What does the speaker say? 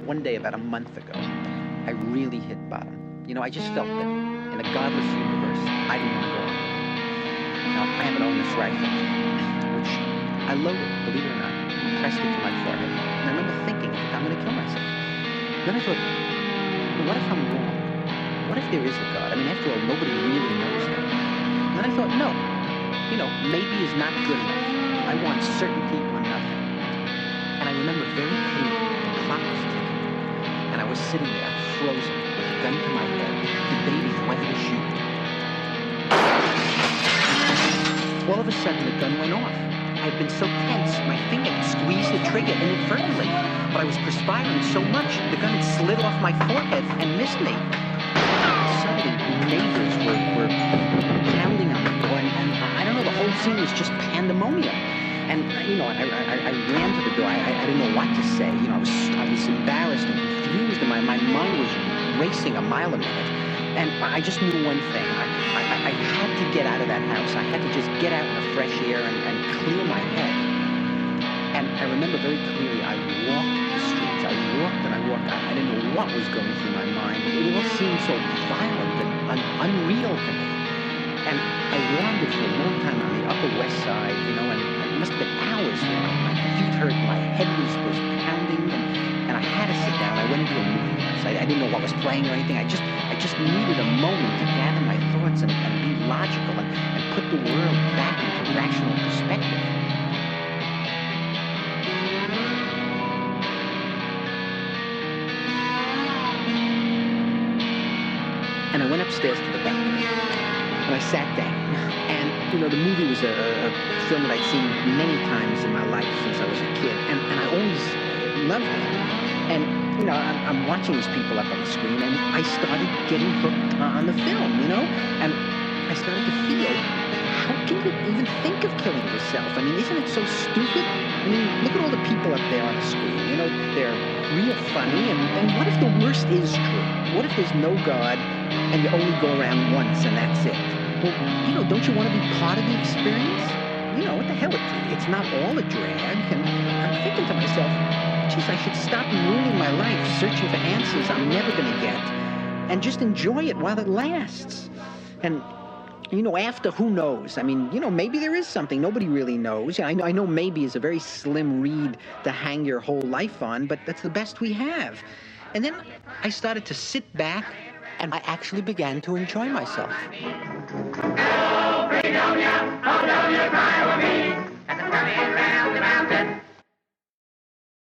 one day about a month ago, I really hit bottom. I just felt that in a godless universe, I didn't want to go on. Now, I happen to own this rifle, which I loaded, believe it or not, pressed it to my forehead. And I remember thinking, I'm going to kill myself. Then I thought, well, what if I'm wrong? What if there is a God? I mean, after all, nobody really knows that. And then I thought, no, maybe is not good enough. I want certainty or nothing. And I remember very clearly the clock was ticking, and I was sitting there, frozen, with a gun to my head, debating whether to shoot. All of a sudden, the gun went off. I had been so tense, my finger squeezed the trigger inadvertently, but I was perspiring so much, the gun had slid off my forehead and missed me. Suddenly, neighbors were pounding on the door, and I don't know, the whole scene was just pandemonium. And, I ran to the door. I didn't know what to say. I was embarrassed and confused, and my mind was racing a mile a minute. And I just knew one thing. I had to get out of that house. I had to just get out in the fresh air and clear my head. And I remember very clearly, I walked the streets. I walked and I walked. I didn't know what was going through my mind. It all seemed so violent and unreal to me. And I wandered for a long time on the Upper West Side, and it must have been hours. My feet hurt, my head was pounding, and I had to sit down. I went into a movie house. I didn't know what was playing or anything. I just needed a moment to gather my thoughts and be logical and put the world back into rational perspective. And I went upstairs to the balcony, and I sat down. And, the movie was a film that I'd seen many times in my life since I was a kid, and I always loved it. And, I'm watching these people up on the screen, and I started getting hooked on the film, and I started to feel, how can you even think of killing yourself? I mean, isn't it so stupid? I mean, look at all the people up there on the screen, they're real funny, and what if the worst is true? What if there's no God, and you only go around once, and that's it? Well, don't you want to be part of the experience? What the hell? It's not all a drag. And I'm thinking to myself, geez, I should stop ruining my life searching for answers I'm never going to get and just enjoy it while it lasts. And, after, who knows? I mean, maybe there is something. Nobody really knows. I know maybe is a very slim reed to hang your whole life on, but that's the best we have. And then I started to sit back, and I actually began to enjoy myself. Help, bring down ya, how down you cry over me.